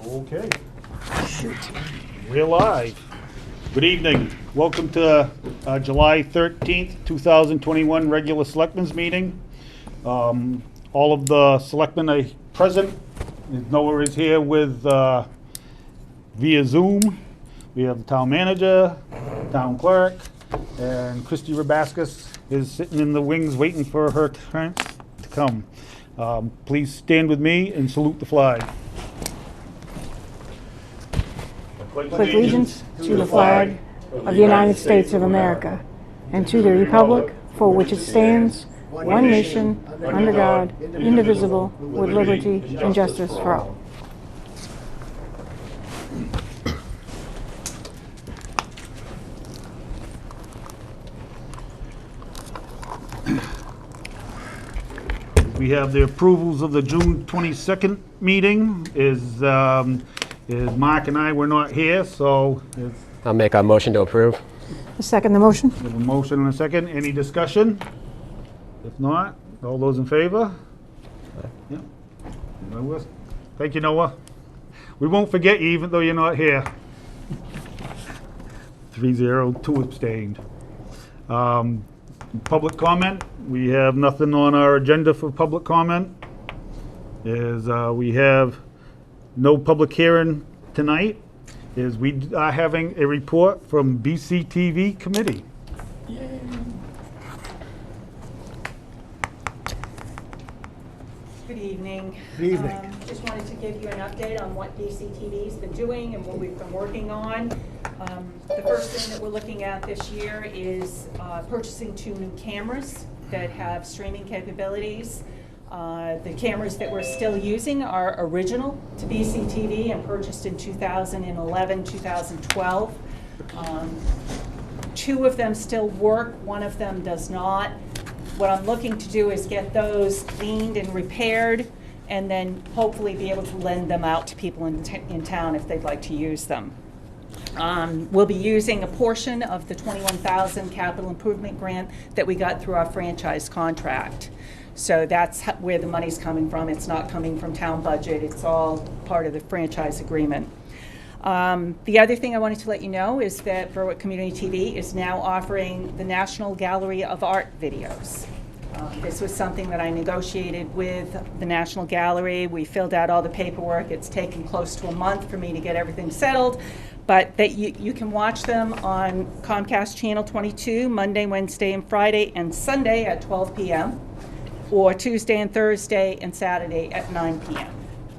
Okay. Shoot. We're live. Good evening. Welcome to July 13th, 2021 regular Selectmen's meeting. All of the Selectmen are present. Noah is here with via Zoom. We have the town manager, town clerk, and Christy Rabaskus is sitting in the wings waiting for her turn to come. Please stand with me and salute the flag. Pledge allegiance to the flag of the United States of America and to the republic for which it stands, one nation, under God, indivisible, with liberty and justice for all. We have the approvals of the June 22nd meeting. Is Mark and I were not here, so I'll make a motion to approve. I second the motion. we have a motion and a second. Any discussion? If not, all those in favor? Yeah. Noah? Thank you, Noah. We won't forget you even though you're not here. 3-0, 2 abstained. Public comment. We have nothing on our agenda for public comment. We have no public hearing tonight. We are having a report from BCTV committee. Good evening. Good evening. Just wanted to give you an update on what BCTV's been doing and what we've been working on. The first thing that we're looking at this year is purchasing 2 new cameras that have streaming capabilities. The cameras that we're still using are original to BCTV and purchased in 2011, 2012. 2 of them still work, 1 of them does not. What I'm looking to do is get those cleaned and repaired and then hopefully be able to lend them out to people in town if they'd like to use them. We'll be using a portion of the $21,000 capital improvement grant that we got through our franchise contract. So that's where the money's coming from. It's not coming from town budget. It's all part of the franchise agreement. The other thing I wanted to let you know is that Berwick Community TV is now offering the National Gallery of Art videos. This was something that I negotiated with the National Gallery. We filled out all the paperwork. It's taken close to a month for me to get everything settled. But that you can watch them on Comcast Channel 22, Monday, Wednesday, and Friday, and Sunday at 12 p.m., or Tuesday and Thursday and Saturday at 9 p.m.,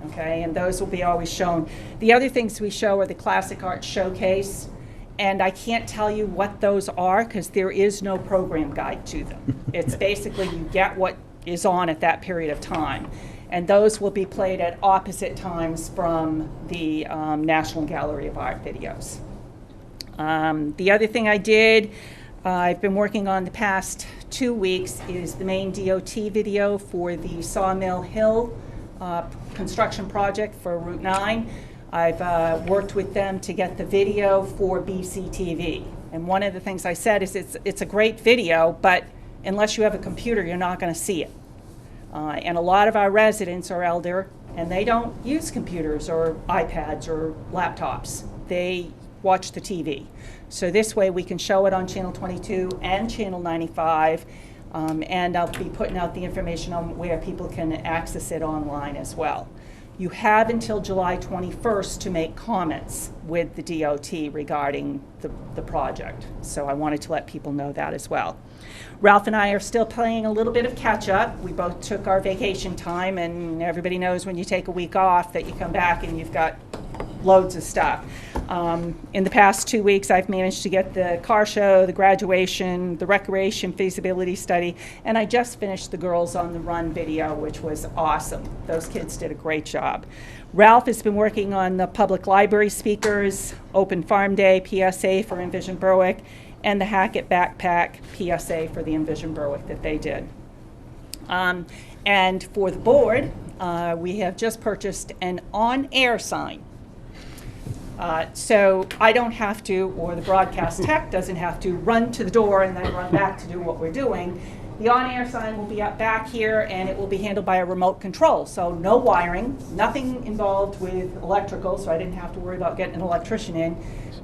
okay? And those will be always shown. The other things we show are the Classic Art Showcase, and I can't tell you what those are because there is no program guide to them. It's basically you get what is on at that period of time. And those will be played at opposite times from the National Gallery of Art videos. The other thing I did, I've been working on the past 2 weeks, is the main DOT video for the Sawmill Hill construction project for Route 9. I've worked with them to get the video for BCTV. And one of the things I said is it's a great video, but unless you have a computer, you're not going to see it. And a lot of our residents are elder, and they don't use computers or iPads or laptops. They watch the TV. So this way we can show it on Channel 22 and Channel 95, and I'll be putting out the information on where people can access it online as well. You have until July 21st to make comments with the DOT regarding the project. So I wanted to let people know that as well. Ralph and I are still playing a little bit of catch up. We both took our vacation time, and everybody knows when you take a week off that you come back and you've got loads of stuff. In the past 2 weeks, I've managed to get the car show, the graduation, the recreation feasibility study, and I just finished the Girls on the Run video, which was awesome. Those kids did a great job. Ralph has been working on the public library speakers, Open Farm Day, PSA for Envision Berwick, and the Hackett Backpack PSA for the Envision Berwick that they did. And for the board, we have just purchased an on-air sign. So I don't have to, or the broadcast tech doesn't have to, run to the door and then run back to do what we're doing. The on-air sign will be up back here, and it will be handled by a remote control. So no wiring, nothing involved with electrical, so I didn't have to worry about getting an electrician in.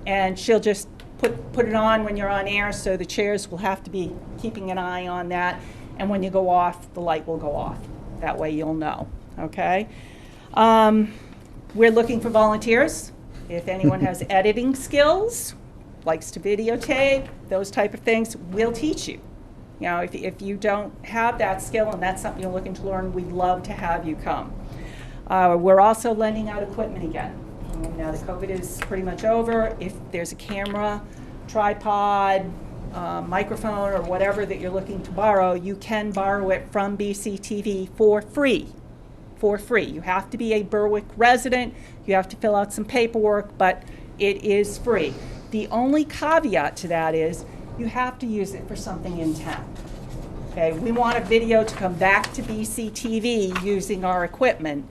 And she'll just put it on when you're on air, so the chairs will have to be keeping an eye on that. And when you go off, the light will go off. That way you'll know, okay? We're looking for volunteers. If anyone has editing skills, likes to videotape, those type of things, we'll teach you. You know, if you don't have that skill and that's something you're looking to learn, we'd love to have you come. We're also lending out equipment again. Now the COVID is pretty much over. If there's a camera, tripod, microphone, or whatever that you're looking to borrow, you can borrow it from BCTV for free. For free. You have to be a Berwick resident. You have to fill out some paperwork, but it is free. The only caveat to that is you have to use it for something in town. Okay, we want a video to come back to BCTV using our equipment.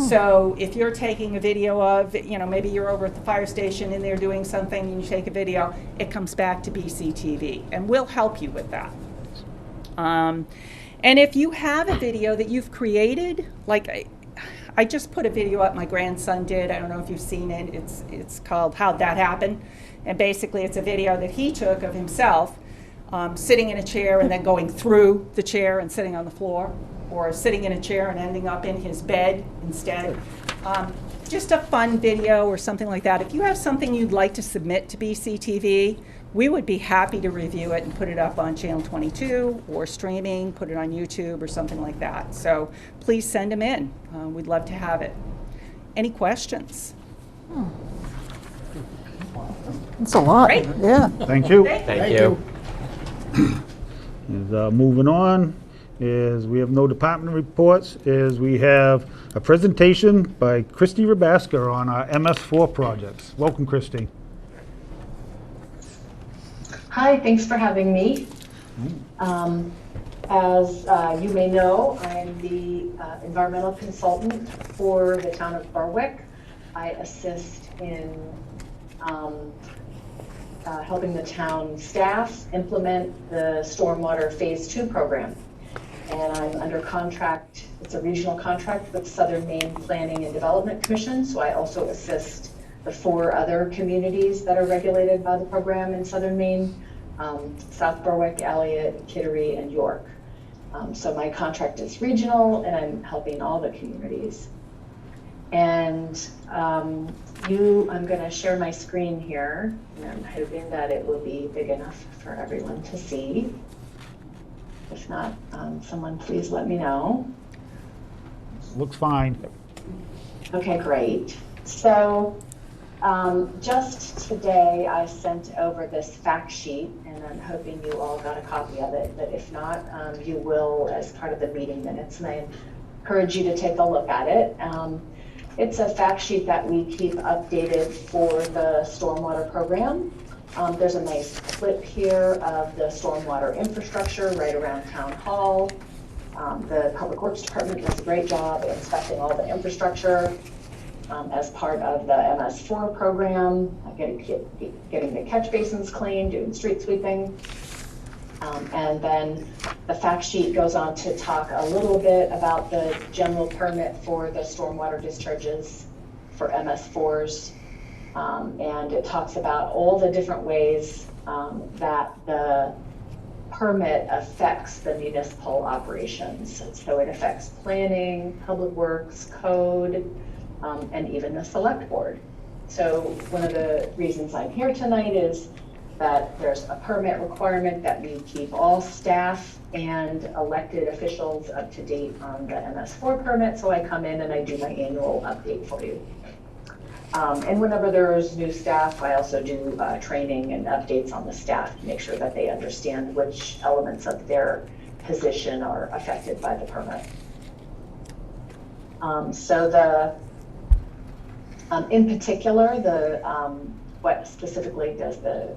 So if you're taking a video of, you know, maybe you're over at the fire station and they're doing something and you take a video, it comes back to BCTV, and we'll help you with that. And if you have a video that you've created, like I just put a video up my grandson did, I don't know if you've seen it, it's called How'd That Happen? And basically it's a video that he took of himself sitting in a chair and then going through the chair and sitting on the floor, or sitting in a chair and ending up in his bed instead. Just a fun video or something like that. If you have something you'd like to submit to BCTV, we would be happy to review it and put it up on Channel 22 or streaming, put it on YouTube or something like that. So please send them in. We'd love to have it. Any questions? It's a lot. Great. Yeah. Thank you. Thank you. Moving on is we have no department reports, is we have a presentation by Christy Rabaska on our MS4 projects. Welcome, Christy. Hi, thanks for having me. As you may know, I'm the environmental consultant for the town of Berwick. I assist in helping the town staff implement the Stormwater Phase 2 program. And I'm under contract, it's a regional contract with Southern Maine Planning and Development Commission, so I also assist the 4 other communities that are regulated by the program in Southern Maine, South Berwick, Elliott, Kittery, and York. So my contract is regional, and I'm helping all the communities. And I'm going to share my screen here, and I'm hoping that it will be big enough for everyone to see. If not, someone please let me know. Looks fine. Okay, great. So just today I sent over this fact sheet, and I'm hoping you all got a copy of it, but if not, you will as part of the meeting minutes, and I encourage you to take a look at it. It's a fact sheet that we keep updated for the stormwater program. There's a nice clip here of the stormwater infrastructure right around Town Hall. The Public Works Department does a great job at inspecting all the infrastructure as part of the MS4 program, getting the catch basins clean, doing street sweeping. And then the fact sheet goes on to talk a little bit about the general permit for the stormwater discharges for MS4s. And it talks about all the different ways that the permit affects the municipal operations. So it affects planning, public works, code, and even the select board. So one of the reasons I'm here tonight is that there's a permit requirement that we keep all staff and elected officials up to date on the MS4 permit. So I come in and I do my annual update for you. And whenever there's new staff, I also do training and updates on the staff to make sure that they understand which elements of their position are affected by the permit. In particular, what specifically does the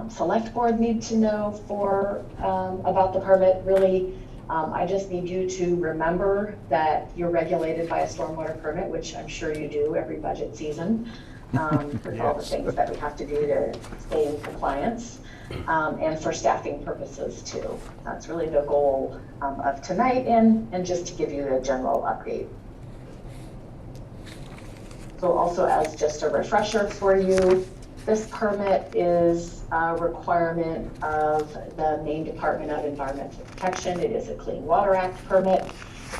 select board need to know for about the permit? Really, I just need you to remember that you're regulated by a stormwater permit, which I'm sure you do every budget season, with all the things that we have to do to stay in compliance, and for staffing purposes too. That's really the goal of tonight, and just to give you a general update. So also, as just a refresher for you, this permit is a requirement of the Maine Department of Environmental Protection. It is a Clean Water Act permit,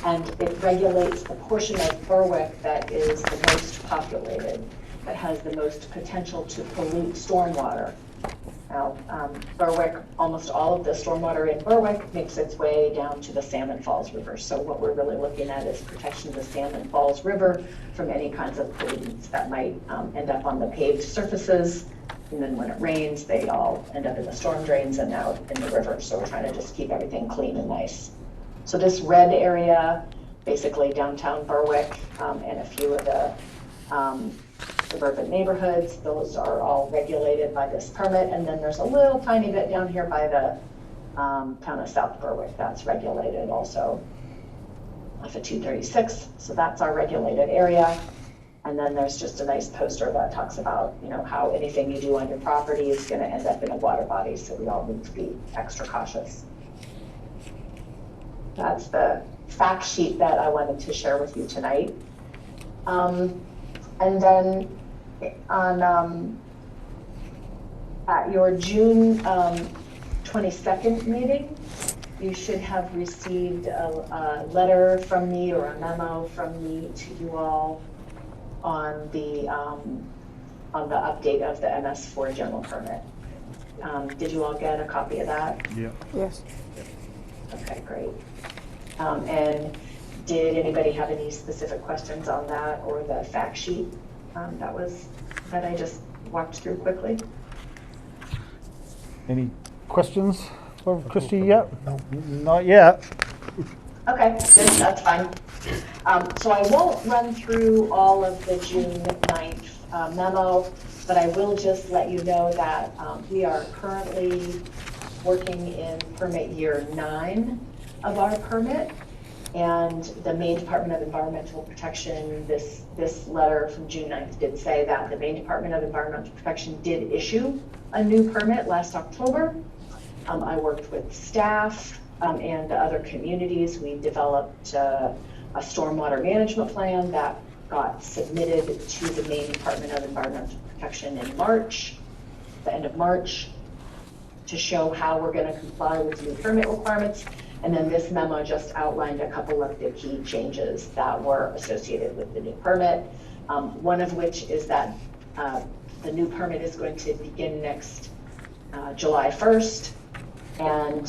and it regulates the portion of Berwick that is the most populated, that has the most potential to pollute stormwater. Now, Berwick, almost all of the stormwater in Berwick makes its way down to the Salmon Falls River. So what we're really looking at is protection of the Salmon Falls River from any kinds of pollutants that might end up on the paved surfaces. And then when it rains, they all end up in the storm drains and out in the river. So we're trying to just keep everything clean and nice. So this red area, basically downtown Berwick, and a few of the suburban neighborhoods, those are all regulated by this permit. And then there's a little tiny bit down here by the town of South Berwick that's regulated also off of 236. So that's our regulated area. And then there's just a nice poster that talks about, you know, how anything you do on your property is going to end up in a water body. So we all need to be extra cautious. That's the fact sheet that I wanted to share with you tonight. And then on at your June 22nd meeting, you should have received a letter from me or a memo from me to you all on the update of the MS4 general permit. Did you all get a copy of that? Yeah. Yes. Okay, great. And did anybody have any specific questions on that or the fact sheet that I just walked through quickly? Any questions for Christie yet? No. Not yet. Okay, good, that's fine. So I won't run through all of the June 9th memo, but I will just let you know that we are currently working in permit year 9 of our permit. And the Maine Department of Environmental Protection, this letter from June 9th did say that the Maine Department of Environmental Protection did issue a new permit last October. I worked with staff and the other communities. We developed a stormwater management plan that got submitted to the Maine Department of Environmental Protection in March, the end of March, to show how we're going to comply with new permit requirements. And then this memo just outlined a couple of the key changes that were associated with the new permit. One of which is that the new permit is going to begin next July 1st. And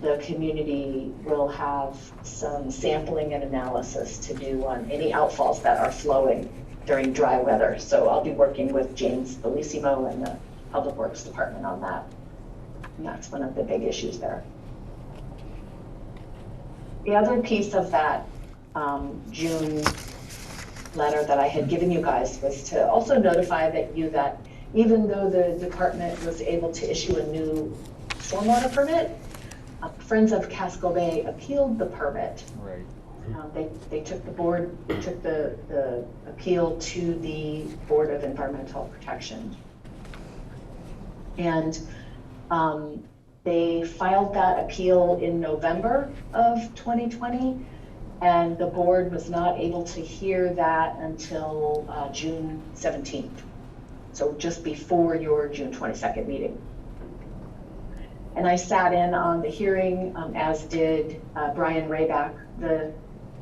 the community will have some sampling and analysis to do on any outfalls that are flowing during dry weather. So I'll be working with James Bellissimo and the Public Works Department on that. And that's one of the big issues there. The other piece of that June letter that I had given you guys was to also notify that even though the department was able to issue a new stormwater permit, Friends of Casco Bay appealed the permit. Right. They took the appeal to the Board of Environmental Protection. And they filed that appeal in November of 2020, and the board was not able to hear that until June 17th. So just before your June 22nd meeting. And I sat in on the hearing, as did Brian Rayback. The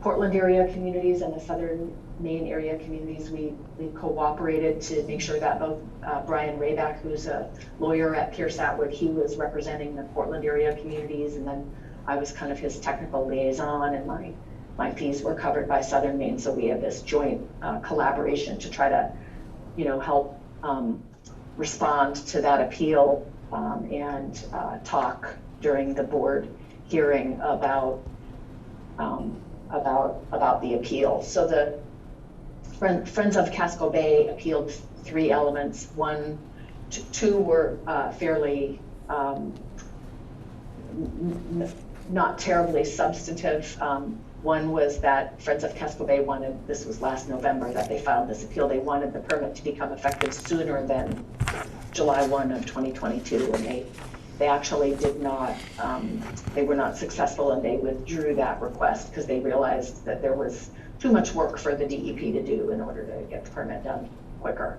Portland area communities and the Southern Maine area communities, we cooperated to make sure that both Brian Rayback, who's a lawyer at Pierce Atwood, he was representing the Portland area communities, and then I was kind of his technical liaison, and my fees were covered by Southern Maine. So we have this joint collaboration to try to, help respond to that appeal and talk during the board hearing about the appeal. So the Friends of Casco Bay appealed 3 elements. Two were fairly not terribly substantive. One was that Friends of Casco Bay wanted, this was last November that they filed this appeal, they wanted the permit to become effective sooner than July 1 of 2022, and they actually did not, they were not successful, and they withdrew that request because they realized that there was too much work for the DEP to do in order to get the permit done quicker.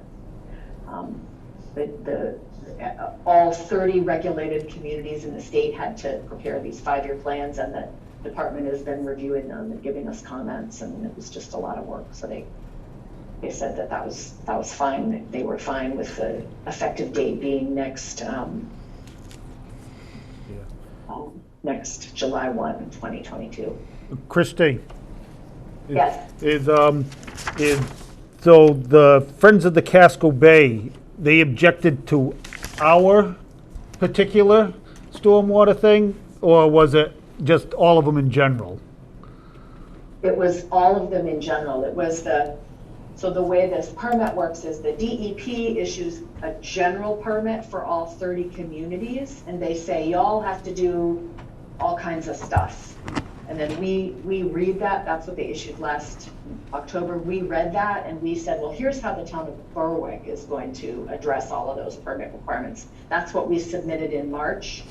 All 30 regulated communities in the state had to prepare these 5-year plans, and the department has been reviewing them and giving us comments, and it was just a lot of work. So they said that was fine. They were fine with the effective date being next July 1, 2022. Christie. Yes. So the Friends of the Casco Bay, they objected to our particular stormwater thing, or was it just all of them in general? It was all of them in general. It was so the way this permit works is the DEP issues a general permit for all 30 communities, and they say y'all have to do all kinds of stuff. And then we read that. That's what they issued last October. We read that and we said, well, here's how the town of Berwick is going to address all of those permit requirements. That's what we submitted in March.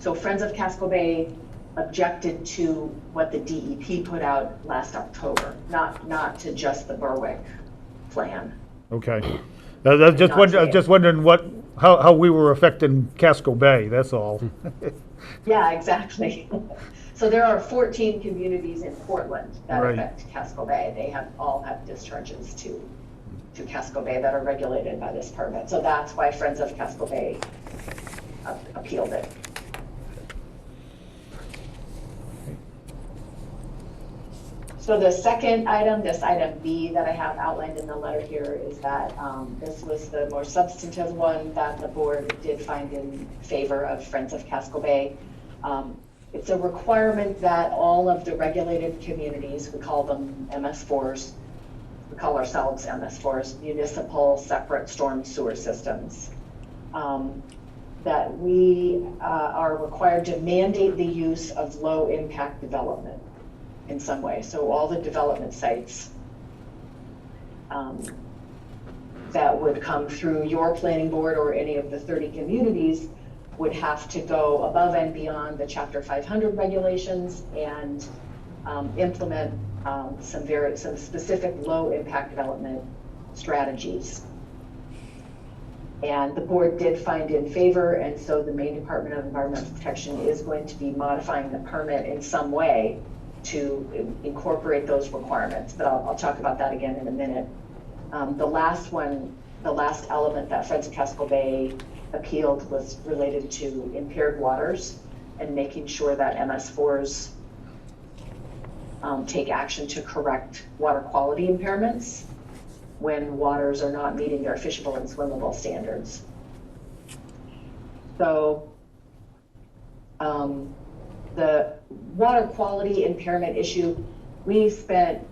So Friends of Casco Bay objected to what the DEP put out last October, not to just the Berwick plan. Okay. I was just wondering how we were affecting Casco Bay, that's all. Yeah, exactly. So there are 14 communities in Portland that Right. affect Casco Bay. They all have discharges to Casco Bay that are regulated by this permit. So that's why Friends of Casco Bay appealed it. So the second item, this item B that I have outlined in the letter here, is that this was the more substantive one that the board did find in favor of Friends of Casco Bay. It's a requirement that all of the regulated communities, we call them MS4s, we call ourselves MS4s, municipal separate storm sewer systems, that we are required to mandate the use of low impact development in some way. So all the development sites that would come through your planning board or any of the 30 communities would have to go above and beyond the Chapter 500 regulations and implement some specific low impact development strategies. And the board did find in favor, and so the Maine Department of Environmental Protection is going to be modifying the permit in some way to incorporate those requirements, but I'll talk about that again in a minute. The last element that Friends of Casco Bay appealed was related to impaired waters and making sure that MS4s take action to correct water quality impairments when waters are not meeting their fishable and swimmable standards. So the water quality impairment issue, we spent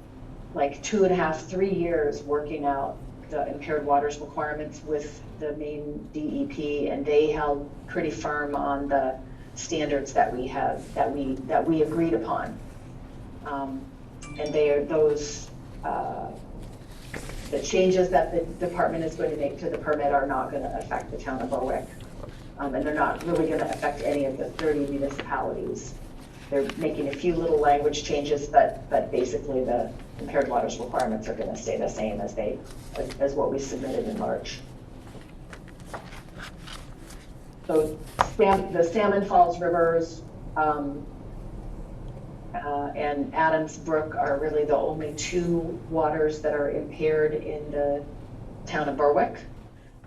like 2.5, 3 years working out the impaired waters requirements with the Maine DEP, and they held pretty firm on the standards that we have, that we agreed upon. And they are those, the changes that the department is going to make to the permit are not going to affect the town of Berwick. And they're not really going to affect any of the 30 municipalities. They're making a few little language changes, but basically the impaired waters requirements are going to stay the same as what we submitted in March. So the Salmon Falls rivers and Adams Brook are really the only two waters that are impaired in the town of Berwick.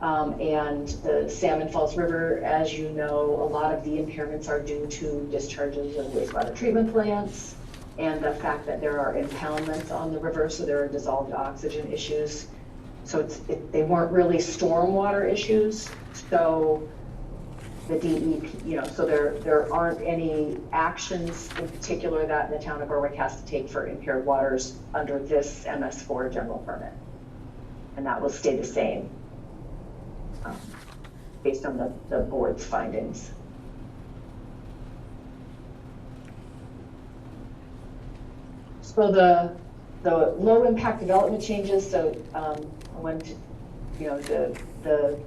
And the Salmon Falls River, as you know, a lot of the impairments are due to discharges of wastewater treatment plants and the fact that there are impoundments on the river, so there are dissolved oxygen issues. So they weren't really stormwater issues. So the DEP, so there aren't any actions in particular that the town of Berwick has to take for impaired waters under this MS4 general permit. And that will stay the same. Based on the board's findings. So the low impact development changes, so when, you know, the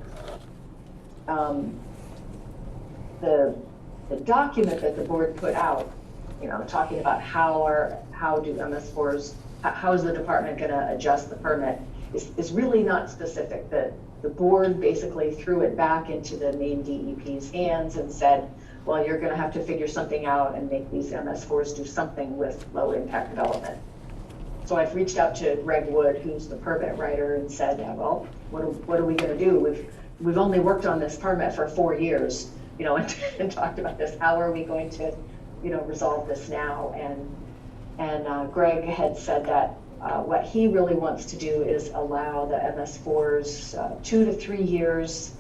document that the board put out, you know, talking about how do MS4s, how is the department going to adjust the permit, is really not specific. The board basically threw it back into the main DEP's hands and said, well, you're going to have to figure something out and make these MS4s do something with low impact development. So I've reached out to Greg Wood, who's the permit writer, and said, well, what are we going to do? We've only worked on this permit for 4 years, you know, and talked about this. How are we going to, you know, resolve this now? And Greg had said that what he really wants to do is allow the MS4s 2 to 3 years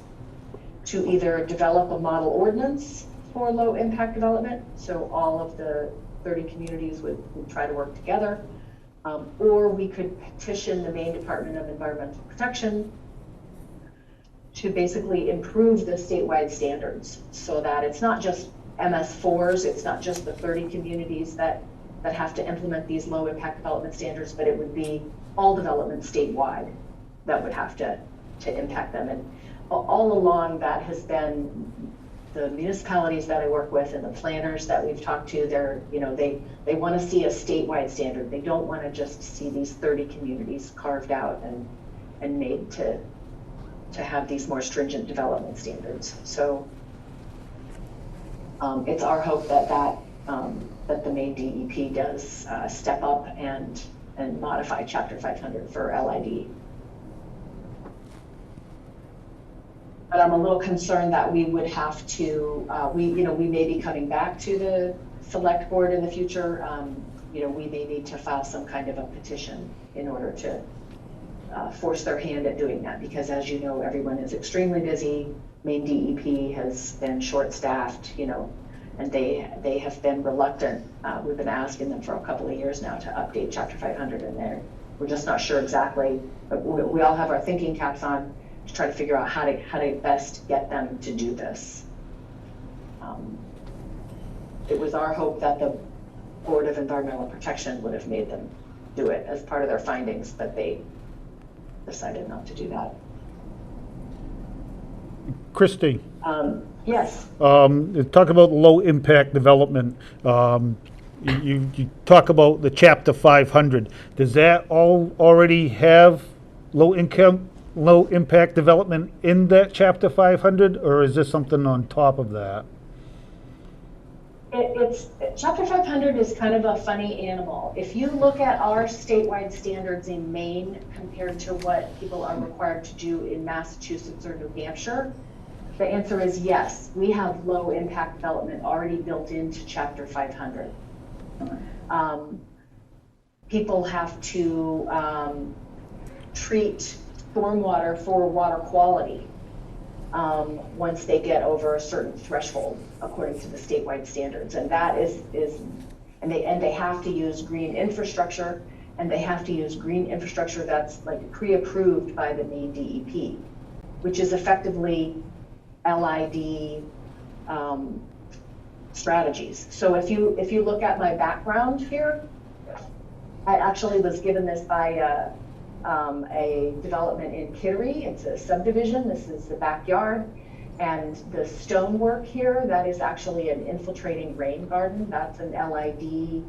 to either develop a model ordinance for low impact development. So all of the 30 communities would try to work together. Or we could petition the Maine Department of Environmental Protection to basically improve the statewide standards so that it's not just MS4s, it's not just the 30 communities that have to implement these low impact development standards, but it would be all development statewide that would have to impact them. And all along that has been the municipalities that I work with and the planners that we've talked to, they want to see a statewide standard. They don't want to just see these 30 communities carved out and made to have these more stringent development standards. So it's our hope that the Maine DEP does step up and modify Chapter 500 for LID. But I'm a little concerned that we would have to, we may be coming back to the select board in the future. We may need to file some kind of a petition in order to force their hand at doing that, because as you know, everyone is extremely busy. Maine DEP has been short-staffed, and they have been reluctant. We've been asking them for a couple of years now to update Chapter 500, and we're just not sure exactly. But we all have our thinking caps on to try to figure out how to best get them to do this. It was our hope that the Board of Environmental Protection would have made them do it as part of their findings, but they decided not to do that. Christie. Yes. Talk about low impact development. You talk about the Chapter 500. Does that all already have low impact development in that Chapter 500, or is this something on top of that? Chapter 500 is kind of a funny animal. If you look at our statewide standards in Maine compared to what people are required to do in Massachusetts or New Hampshire, the answer is yes. We have low impact development already built into Chapter 500. People have to treat stormwater for water quality once they get over a certain threshold according to the statewide standards, and that and they have to use green infrastructure, and they have to use green infrastructure that's like pre-approved by the Maine DEP, which is effectively LID strategies. So if you look at my background here, I actually was given this by a development in Kittery. It's a subdivision. This is the backyard. And the stonework here, that is actually an infiltrating rain garden. That's an LID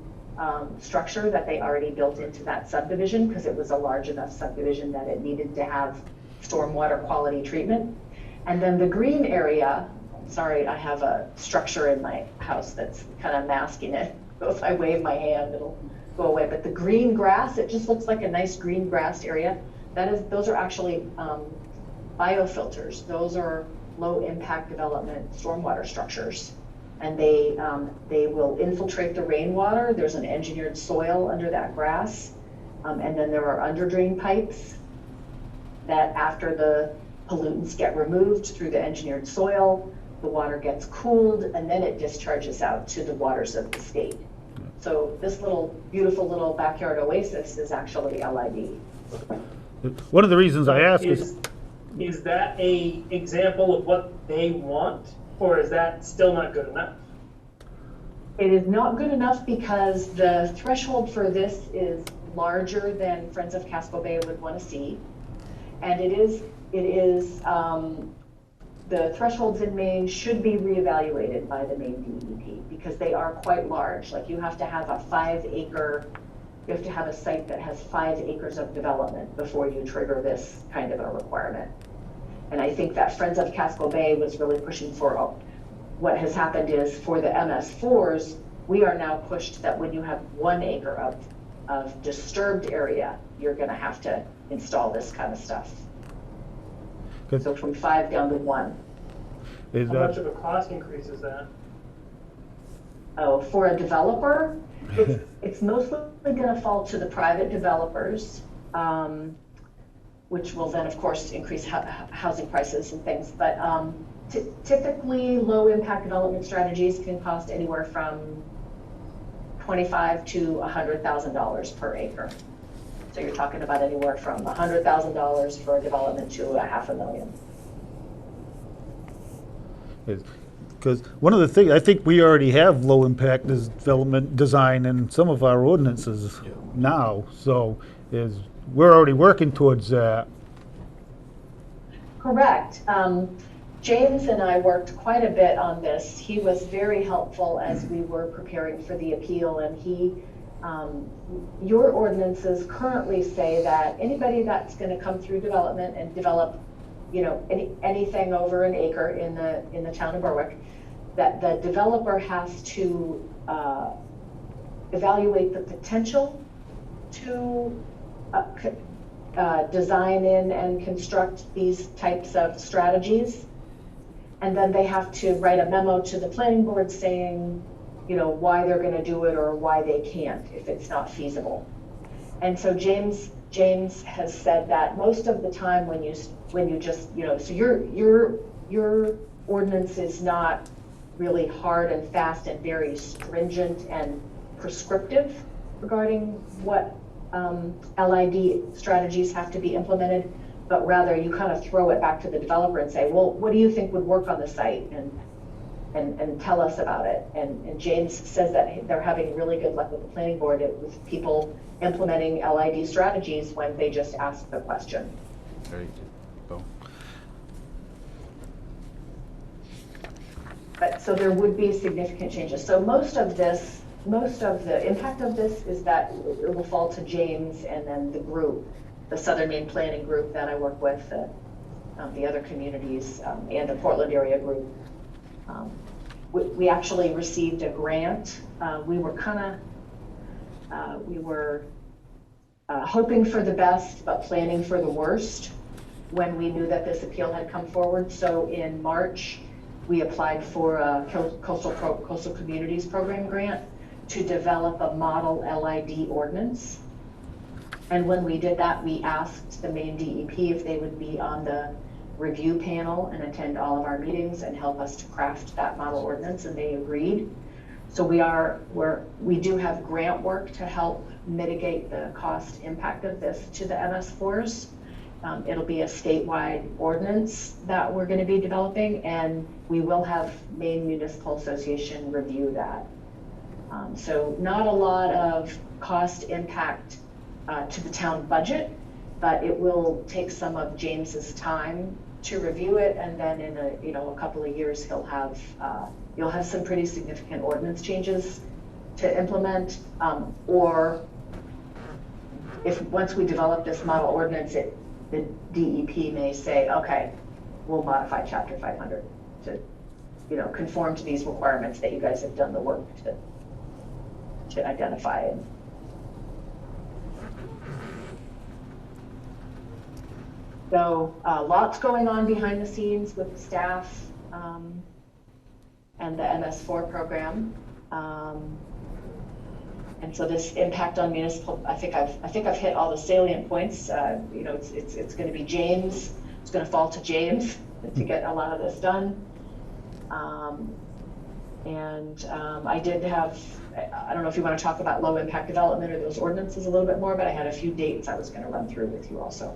structure that they already built into that subdivision because it was a large enough subdivision that it needed to have stormwater quality treatment. And then the green area, sorry, I have a structure in my house that's kind of masking it. So if I wave my hand, it'll go away. But the green grass, it just looks like a nice green grassed area. Those are actually biofilters. Those are low impact development stormwater structures, and they will infiltrate the rainwater. There's an engineered soil under that grass, and then there are underdrain pipes that after the pollutants get removed through the engineered soil, the water gets cooled, and then it discharges out to the waters of the state. So this beautiful little backyard oasis is actually LID. One of the reasons I ask is that a example of what they want, or is that still not good enough? It is not good enough because the threshold for this is larger than Friends of Casco Bay would want to see. And the thresholds in Maine should be reevaluated by the Maine DEP because they are quite large. Like you have to have a 5-acre, you have to have a site that has 5 acres of development before you trigger this kind of a requirement. And I think that Friends of Casco Bay was really pushing for, what has happened is for the MS4s, we are now pushed that when you have 1 acre of disturbed area, you're gonna have to install this kind of stuff. Good. So from 5 down to 1. Is How much that, of a cost increase is that? Oh, for a developer, it's mostly gonna fall to the private developers, which will then, of course, increase housing prices and things. But typically, low impact development strategies can cost anywhere from $25,000 to $100,000 per acre. So you're talking about anywhere from $100,000 for a development to $500,000. because one of the things, I think we already have low impact development design in some of our ordinances now, so we're already working towards that. Correct. James and I worked quite a bit on this. He was very helpful as we were preparing for the appeal, and your ordinances currently say that anybody that's going to come through development and develop, anything over an acre in the town of Berwick, that the developer has to evaluate the potential to design in and construct these types of strategies. And then they have to write a memo to the planning board saying, why they're going to do it or why they can't if it's not feasible. And so James has said that most of the time when you just, so your ordinance is not really hard and fast and very stringent and prescriptive regarding what LID strategies have to be implemented, but rather you kind of throw it back to the developer and say, well, what do you think would work on the site? And tell us about it. And James says that they're having really good luck with the planning board with people implementing LID strategies when they just ask the question. Very good. But so there would be significant changes. So most of the impact of this is that it will fall to James and then the group, the Southern Maine Planning Group that I work with, the other communities, and the Portland area group. We actually received a grant. We were hoping for the best, but planning for the worst when we knew that this appeal had come forward. So in March, we applied for a Coastal Communities Program grant to develop a model LID ordinance. And when we did that, we asked the Maine DEP if they would be on the review panel and attend all of our meetings and help us to craft that model ordinance, and they agreed. So we do have grant work to help mitigate the cost impact of this to the MS4s. It'll be a statewide ordinance that we're going to be developing, and we will have Maine Municipal Association review that. So not a lot of cost impact to the town budget, but it will take some of James's time to review it, and then in a couple of years you'll have some pretty significant ordinance changes to implement, or if once we develop this model ordinance, the DEP may say, okay, we'll modify Chapter 500 to conform to these requirements that you guys have done the work to identify. So lots going on behind the scenes with the staff and the MS4 program. And so this impact on municipal, I think I've hit all the salient points. It's going to be James. It's going to fall to James to get a lot of this done. I did have, I don't know if you want to talk about low impact development or those ordinances a little bit more, but I had a few dates I was going to run through with you also.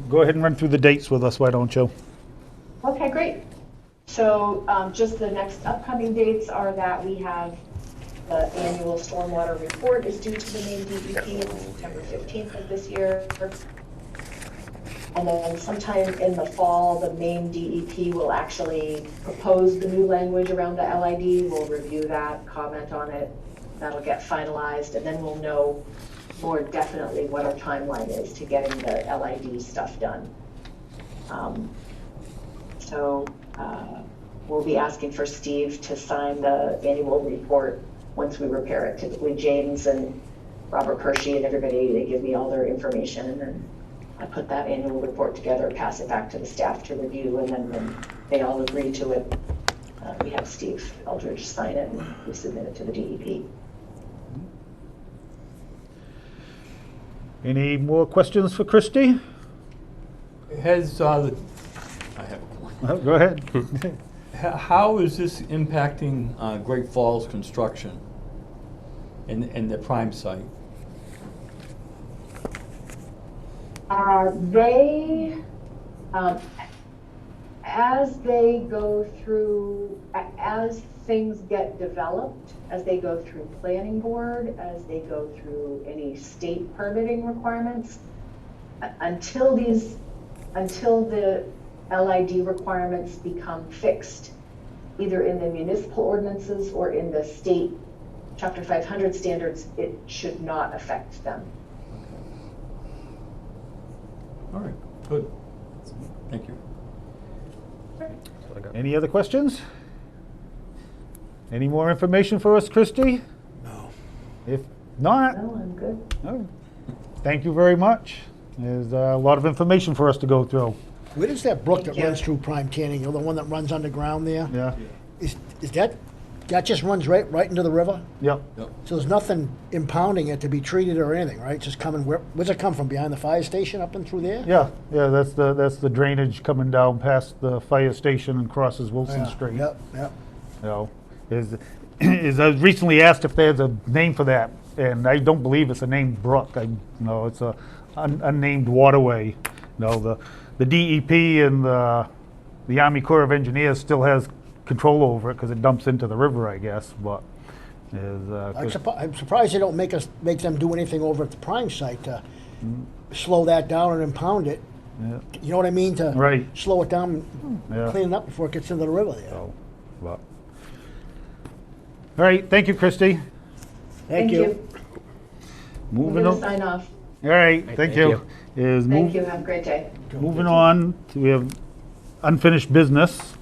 Go ahead and run through the dates with us, why don't you? Okay, great. So just the next upcoming dates are that we have the annual stormwater report is due to the Maine DEP on September 15th of this year. And then sometime in the fall, the Maine DEP will actually propose the new language around the LID. We'll review that, comment on it. That'll get finalized, and then we'll know more definitely what our timeline is to getting the LID stuff done. We'll be asking for Steve to sign the annual report once we repair it. Typically James and Robert Hershey and everybody, they give me all their information, and then I put that annual report together, pass it back to the staff to review, and then when they all agree to it, we have Steve Eldridge sign it and we submit it to the DEP. Any more questions for Christie? Has I have one. Go ahead. How is this impacting Great Falls construction and the prime site? As they go through, as things get developed, as they go through planning board, as they go through any state permitting requirements, until the LID requirements become fixed, either in the municipal ordinances or in the state Chapter 500 standards, it should not affect them. All right, good. Thank you. Any other questions? Any more information for us, Christie? No. If not, No, I'm good. no. Thank you very much. There's a lot of information for us to go through. Where does that brook that Thank you. runs through Prime Canning, the one that runs underground there? Yeah. Is that just runs right into the river? Yep. So there's nothing impounding it to be treated or anything, right? Just coming, where's it come from? Behind the fire station up and through there? Yeah, that's the drainage coming down past the fire station and crosses Wilson Yeah, Street. Yep. You know, is I was recently asked if there's a name for that, and I don't believe it's a named brook. It's a unnamed waterway. You know, the DEP and the Army Corps of Engineers still has control over it because it dumps into the river, I guess. But I'm surprised they don't make them do anything over at the Prime site to slow that down and impound it. yeah, You know what I mean? To Right. slow it down, Yeah. clean it up before it gets into the river there. so, but. All right, thank you, Christie. Thank you. I'm Moving gonna on. sign off. All right, thank Thank you. you. Thank you, have a great day. Moving on, we have unfinished business.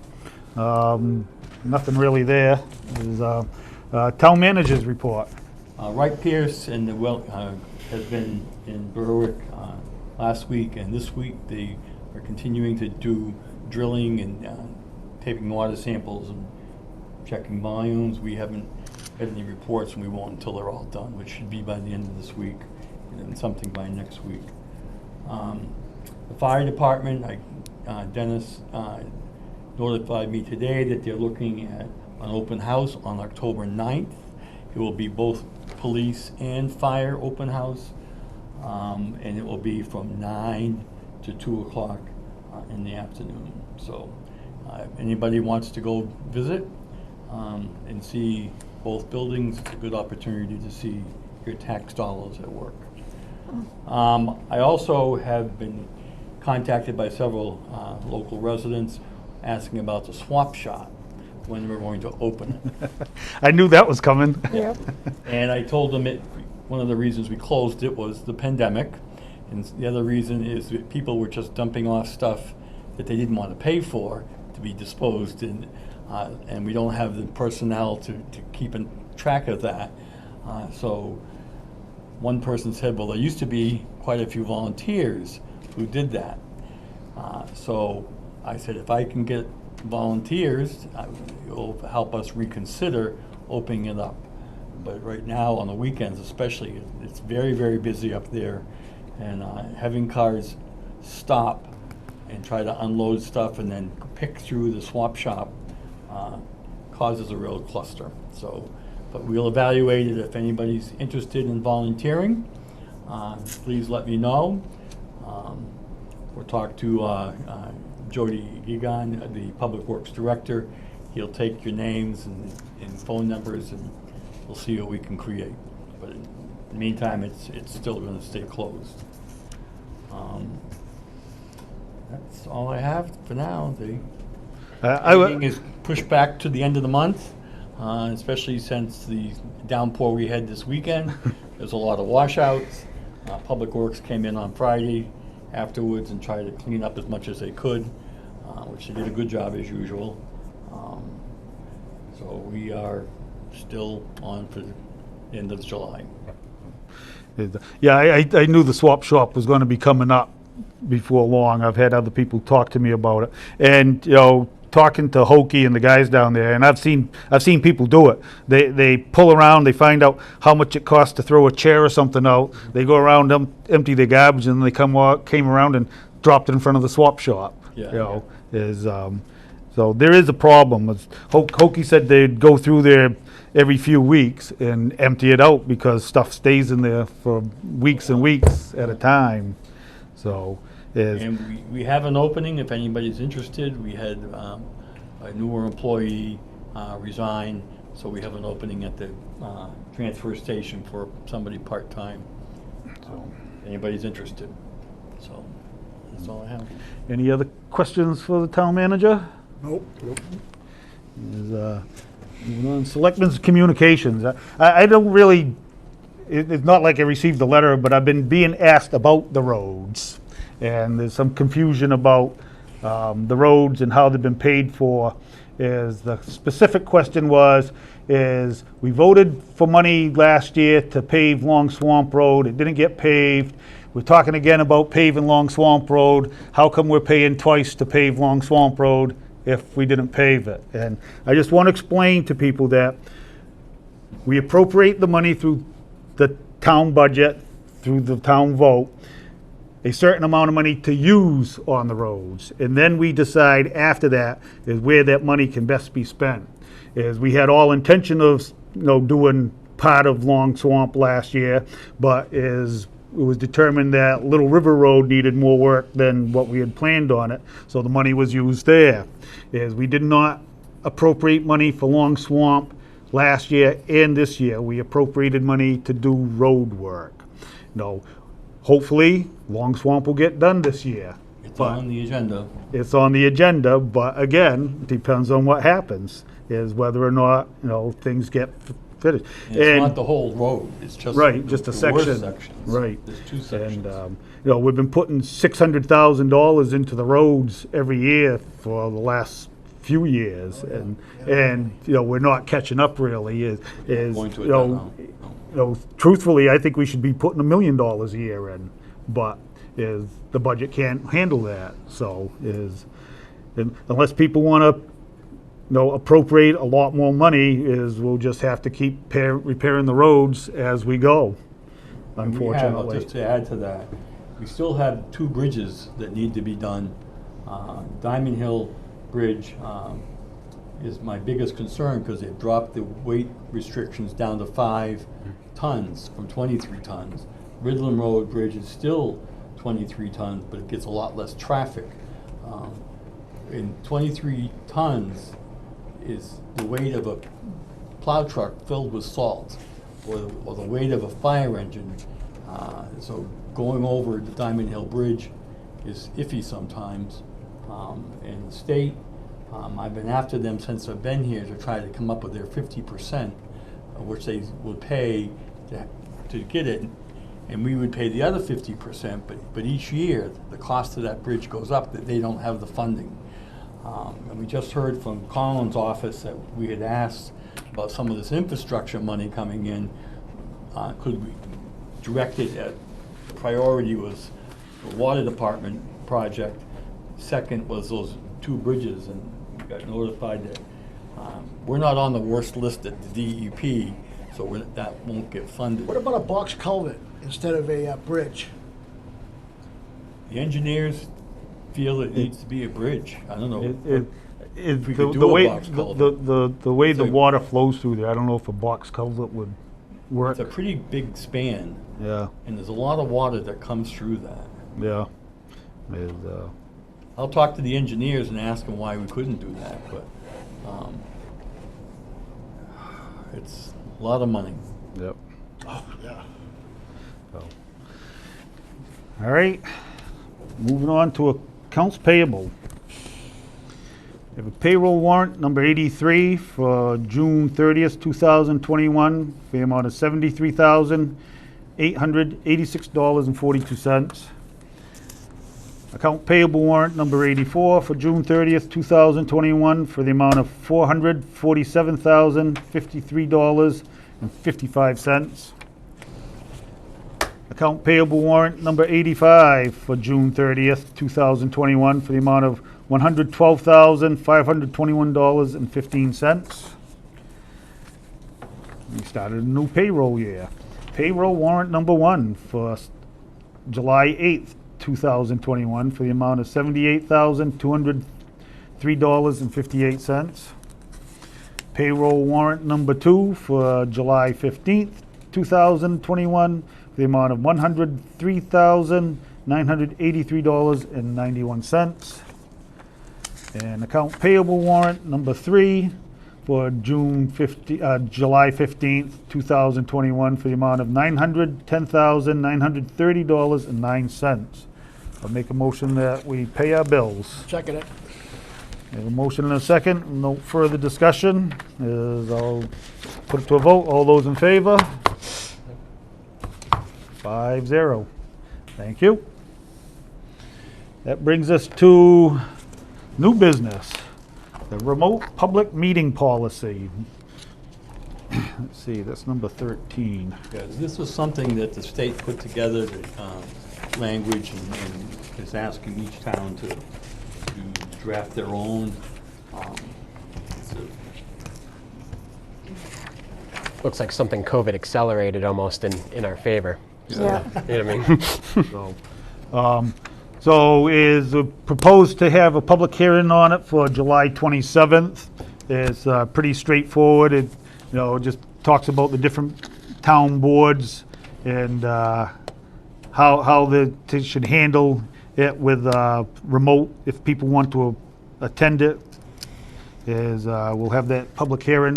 Nothing really there. Is town manager's report. Wright Pierce and the has been in Berwick last week, and this week they are continuing to do drilling and taking water samples and checking volumes. We haven't had any reports, and we won't until they're all done, which should be by the end of this week, and then something by next week. The fire department, Dennis notified me today that they're looking at an open house on October 9th. It will be both police and fire open house, and it will be from 9 to 2 o'clock in the afternoon. So if anybody wants to go visit and see both buildings, it's a good opportunity to see your tax dollars at work. I also have been contacted by several local residents asking about the swap shop, when we're going to open it. I knew that was coming. Yep. And I told them one of the reasons we closed it was the pandemic, and the other reason is that people were just dumping off stuff that they didn't want to pay for to be disposed, and we don't have the personnel to keep in track of that. So one person said, well, there used to be quite a few volunteers who did that. So I said, if I can get volunteers, it'll help us reconsider opening it up. But right now, on the weekends especially, it's very, very busy up there, and having cars stop and try to unload stuff and then pick through the swap shop causes a real cluster. So, but we'll evaluate it. If anybody's interested in volunteering, please let me know. We'll talk to Jody Egon, the Public Works Director. He'll take your names and phone numbers, and we'll see what we can create. But in the meantime, it's still going to stay closed. That's all I have for now. Everything is pushed back to the end of the month, especially since the downpour we had this weekend. There's a lot of washouts. Public Works came in on Friday afterwards and tried to clean up as much as they could, which they did a good job as usual. So we are still on for the end of July. Yeah, I knew the swap shop was going to be coming up before long. I've had other people talk to me about it, and talking to Hokey and the guys down there, and I've seen people do it. They pull around, they find out how much it costs to throw a chair or something out. They go around, empty their garbage, and then they came around and dropped it in front of the swap shop. Yeah. So there is a problem. Hokey said they'd go through there every few weeks and empty it out because stuff stays in there for weeks and weeks at a time. So. And we have an opening if anybody's interested. We had a newer employee resign, so we have an opening at the transfer station for somebody part-time. So anybody's interested. So that's all I have. Any other questions for the town manager? Nope. Moving on, Selectmen's communications. I don't really, it's not like I received the letter, but I've been being asked about the roads. And there's some confusion about the roads and how they've been paid for. The specific question is we voted for money last year to pave Long Swamp Road. It didn't get paved. We're talking again about paving Long Swamp Road. How come we're paying twice to pave Long Swamp Road if we didn't pave it? And I just want to explain to people that we appropriate the money through the town budget, through the town vote, a certain amount of money to use on the roads. And then we decide after that is where that money can best be spent. We had all intention of doing part of Long Swamp last year, but it was determined that Little River Road needed more work than what we had planned on it, so the money was used there. We did not appropriate money for Long Swamp last year and this year. We appropriated money to do road work. Hopefully, Long Swamp will get done this year. It's on the agenda. It's on the agenda, but again, depends on what happens, whether or not, things get finished. It's not the whole road, it's just just a the section. worst sections. Right. There's two sections. And, we've been putting $600,000 into the roads every year for the last few years, and we're not catching up really. Going to it now. Truthfully, I think we should be putting $1 million a year in, but the budget can't handle that. So unless people want to, appropriate a lot more money, we'll just have to keep repairing the roads as we go. Unfortunately, Just to add to that, we still have 2 bridges that need to be done. Diamond Hill Bridge is my biggest concern because they've dropped the weight restrictions down to 5 tons from 23 tons. Ridland Road Bridge is still 23 tons, but it gets a lot less traffic. In 23 tons is the weight of a plow truck filled with salt, or the weight of a fire engine. So going over the Diamond Hill Bridge is iffy sometimes. And the state, I've been after them since I've been here to try to come up with their 50%, which they would pay to get it, and we would pay the other 50%, but each year the cost of that bridge goes up, that they don't have the funding. And we just heard from Colin's office that we had asked about some of this infrastructure money coming in. Could we direct it at, the priority was the water department project. Second was those 2 bridges, and we got notified that we're not on the worst list at the DEP, so that won't get funded. What about a box culvert instead of a bridge? The engineers feel it needs to be a bridge. I don't know. If we could the do a way box culvert. the way the It's a- water flows through there, I don't know if a box culvert would work. It's a pretty big span, Yeah, and there's a lot of water that comes through that. yeah. I'll talk to the engineers and ask them why we couldn't do that, but it's a lot of money. Yep. Oh, yeah. All right, moving on to accounts payable. We have a payroll warrant number 83 for June 30th, 2021, for the amount of $73,886.42. Account payable warrant number 84 for June 30th, 2021, for the amount of $447,053.55. Account payable warrant number 85 for June 30th, 2021, for the amount of $112,521.15. We started a new payroll year. Payroll warrant number 1 for July 8th, 2021, for the amount of $78,203.58. Payroll warrant number 2 for July 15th, 2021, for the amount of $103,983.91. And account payable warrant number 3 for July 15th, 2021, for the amount of $910,930.09. I'll make a motion that we pay our bills. Second it. We have a motion and a second. No further discussion. I'll put it to a vote. All those in favor? 5-0. Thank you. That brings us to new business, the remote public meeting policy. Let's see, that's number 13. Yeah, this was something that the state put together, the language, and is asking each town to draft their own. It's a- Looks like something COVID accelerated almost in our favor. Yeah. You know what I mean? So is proposed to have a public hearing on it for July 27th. It's pretty straightforward. It, just talks about the different town boards and how they should handle it with remote, if people want to attend it. We'll have that public hearing.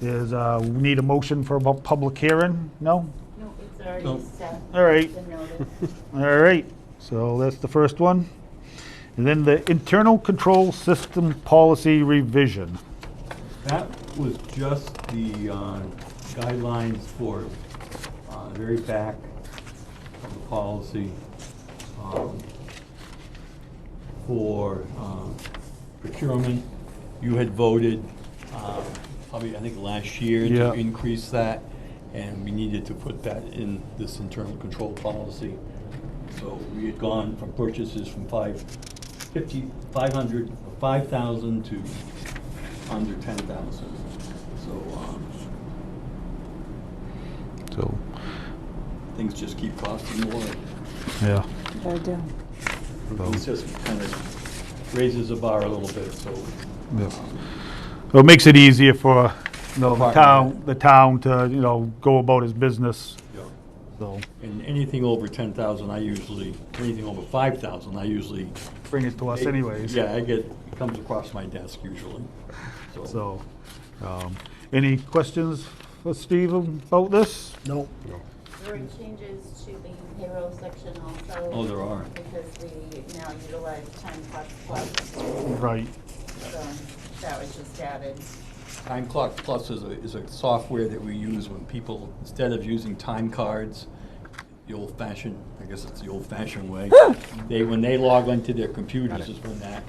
We need a motion for a public hearing? No? No, it's already No. set. All right. The notice. All right, so that's the first one. And then the internal control system policy revision. That was just the guidelines for the very back of the policy for procurement. You had voted, probably I think last year, Yeah. to increase that, and we needed to put that in this internal control policy. So we had gone from purchases from 5,000 to under 10,000. So things just keep costing more. Yeah. I do. It just kind of raises the bar a little bit, so. Well, it makes it easier for, the Department. town to, go about his business, Yeah. so. And anything over 10,000, anything over 5,000, I usually. Bring it to us anyways. Yeah, it comes across my desk usually. So, any questions for Steve about this? No. There were changes to the payroll section also. Oh, there are. Because we now utilize Time Clock Plus, Right. so that was just added. Time Clock Plus is a software that we use when people, instead of using time cards, the old-fashioned, I guess it's the old-fashioned way, when they log into their computers is when that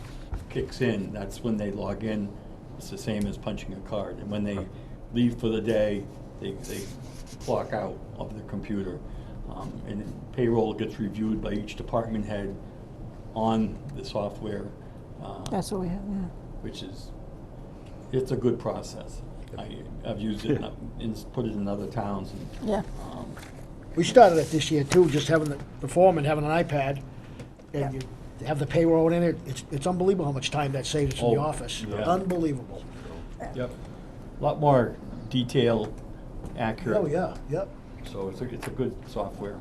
kicks in. That's when they log in. It's the same as punching a card. And when they leave for the day, they clock out of the computer. And payroll gets reviewed by each department head on the software. That's what we have, yeah. Which is, it's a good process. I've used it and put it in other towns. And, Yeah. We started it this year too, just having the foreman having an iPad, and you have the payroll in it. It's unbelievable how much time that saves us in the Oh, office. yeah. Unbelievable. Yep. A lot more detail, accurate. Oh, yeah, yep. So it's a good software.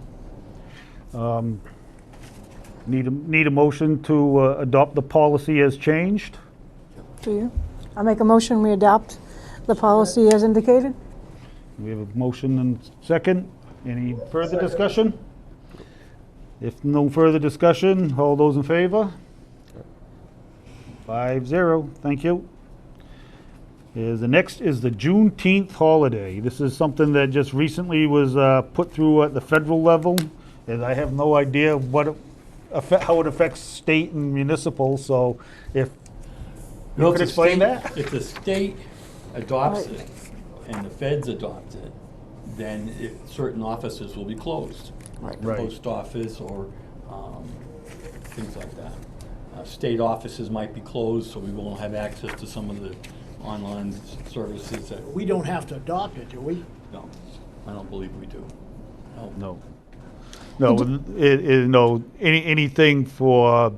Need a motion to adopt the policy as changed? Do you? I'll make a motion, we adopt the policy as indicated. We have a motion and second. Any further discussion? If no further discussion, all those in favor? 5-0, thank you. The next is the Juneteenth holiday. This is something that just recently was put through at the federal level, and I have no idea how it affects state and municipal, so if you could explain that? If the state adopts it and the feds adopt it, then certain offices will be closed. Like the Right. post office or things like that. State offices might be closed, so we won't have access to some of the online services that. We don't have to adopt it, do we? No, I don't believe we do. No. No, anything for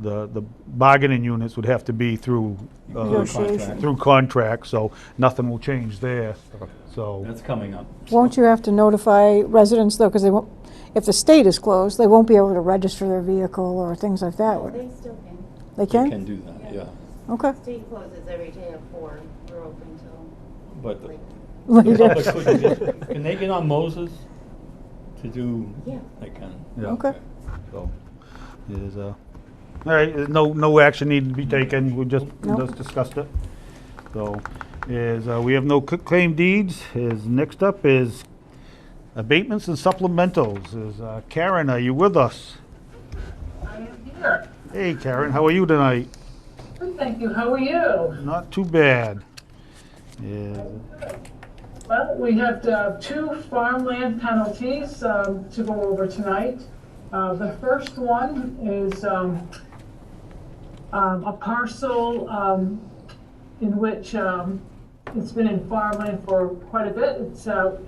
the bargaining units would have to be through Negotiation. through contract, so nothing will change there. So That's coming up. Won't you have to notify residents though, because they won't, if the state is closed, they won't be able to register their vehicle or things like that. They still can. They They can? can do that, yeah. Okay. State closes every day at 4. We're open till But the like, the Later. public couldn't get, can they get on Moses to do? Yeah. They can. Yeah. Okay. So, all right, no action needed to be taken, we just Nope. discussed it. So, we have no claim deeds, next up is abatements and supplementals. Karen, are you with us? I am here. Hey Karen, how are you tonight? Good, thank you. How are you? Not too bad. Well, we have 2 farmland penalties to go over tonight. The first one is a parcel in which it's been in farmland for quite a bit.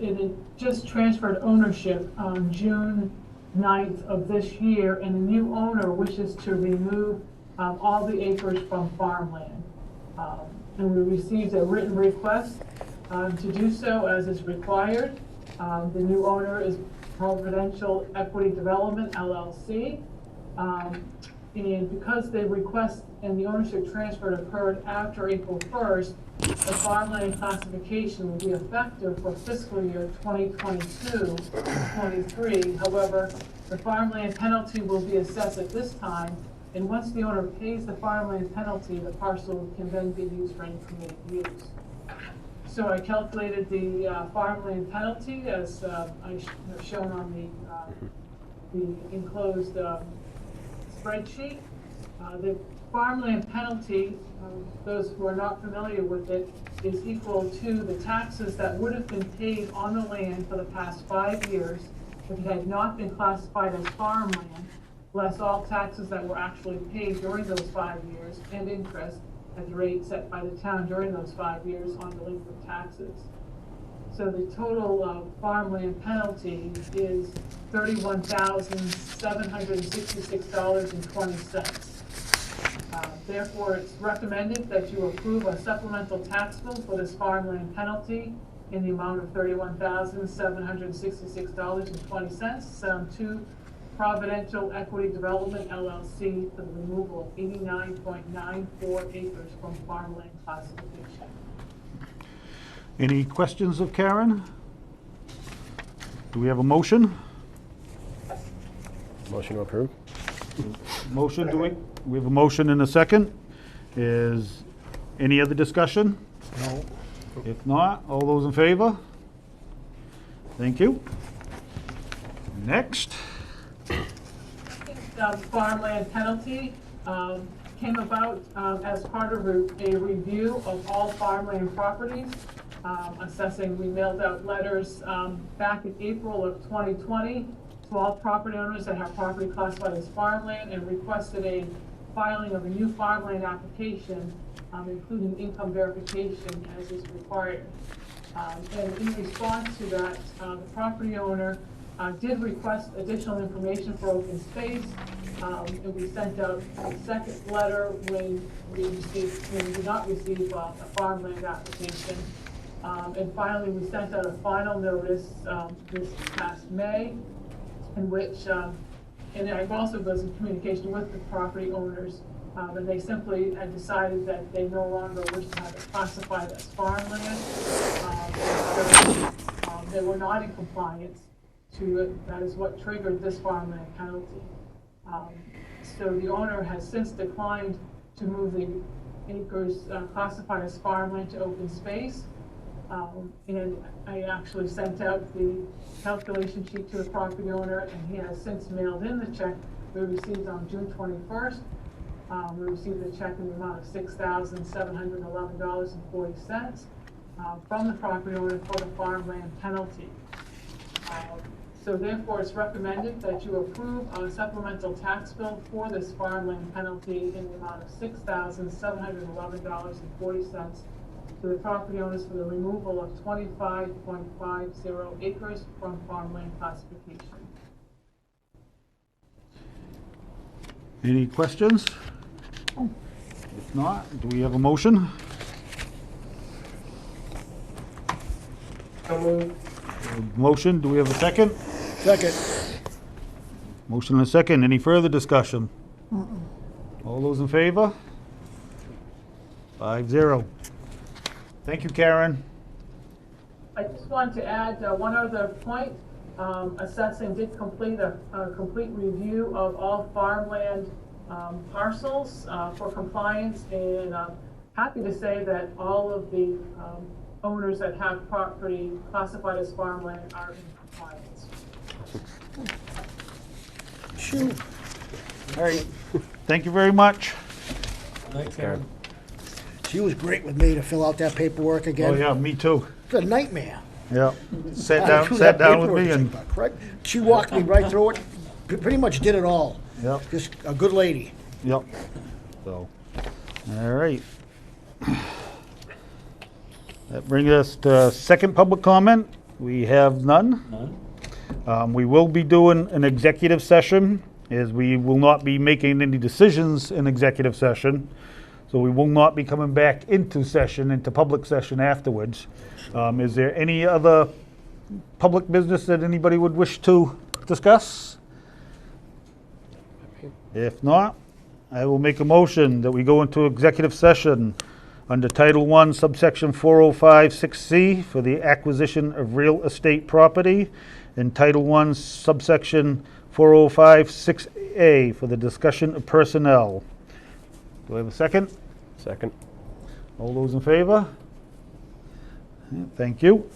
It just transferred ownership on June 9th of this year, and the new owner wishes to remove all the acres from farmland. And we received a written request to do so as is required. The new owner is Providential Equity Development, LLC. And because the request and the ownership transfer occurred after April 1st, the farmland classification will be effective for fiscal year 2022-23. However, the farmland penalty will be assessed at this time, and once the owner pays the farmland penalty, the parcel can then be used for any permitted use. So I calculated the farmland penalty as I have shown on the enclosed spreadsheet. The farmland penalty, those who are not familiar with it, is equal to the taxes that would have been paid on the land for the past 5 years if it had not been classified as farmland, less all taxes that were actually paid during those 5 years and interest at the rate set by the town during those 5 years on delinquent taxes. So the total farmland penalty is $31,766.20. Therefore, it's recommended that you approve a supplemental tax bill for this farmland penalty in the amount of $31,766.20 to Providential Equity Development, LLC, for the removal of 89.94 acres from farmland classification. Any questions of Karen? Do we have a motion? Motion to approve? Motion, do we have a motion and a second? Is any other discussion? No. If not, all those in favor? Thank you. Next. Farmland penalty came about as part of a review of all farmland properties. Assessing, we mailed out letters back in April of 2020 to all property owners that have property classified as farmland and requested a filing of a new farmland application, including income verification as is required. And in response to that, the property owner did request additional information for open space, and we sent out a second letter when we did not receive a farmland application. And finally, we sent out a final notice this past May in which, and I've also was in communication with the property owners, and they simply had decided that they no longer wish to have it classified as farmland. They were not in compliance to it. That is what triggered this farmland penalty. So the owner has since declined to move the acres classified as farmland to open space. And I actually sent out the calculation sheet to the property owner, and he has since mailed in the check we received on June 21st. We received a check in the amount of $6,711.40 from the property owner for the farmland penalty. So therefore, it's recommended that you approve a supplemental tax bill for this farmland penalty in the amount of $6,711.40 to the property owners for the removal of 25.50 acres from farmland classification. Any questions? If not, do we have a motion? So moved. Motion, do we have a second? Second. Motion and a second. Any further discussion? All those in favor? 5-0. Thank you, Karen. I just want to add one other point. Assessing did complete a complete review of all farmland parcels for compliance, and I'm happy to say that all of the owners that have property classified as farmland are in compliance. Shoot. All right. Thank you very much. Thanks, Karen. She was great with me to fill out that paperwork again. Oh, yeah, me too. It's a nightmare. Yeah. Sat Through down that with paperwork, me it's and, like, correct? She walked me right through it, pretty much did it all. yep, Just a good lady. yep. So, all right. That brings us to second public comment. We have none. None? We will be doing an executive session, as we will not be making any decisions in executive session. So we will not be coming back into public session afterwards. Is there any other public business that anybody would wish to discuss? If not, I will make a motion that we go into executive session under Title I, subsection 4056C for the acquisition of real estate property, and Title I, subsection 4056A for the discussion of personnel. Do I have a second? Second. All those in favor? Thank you.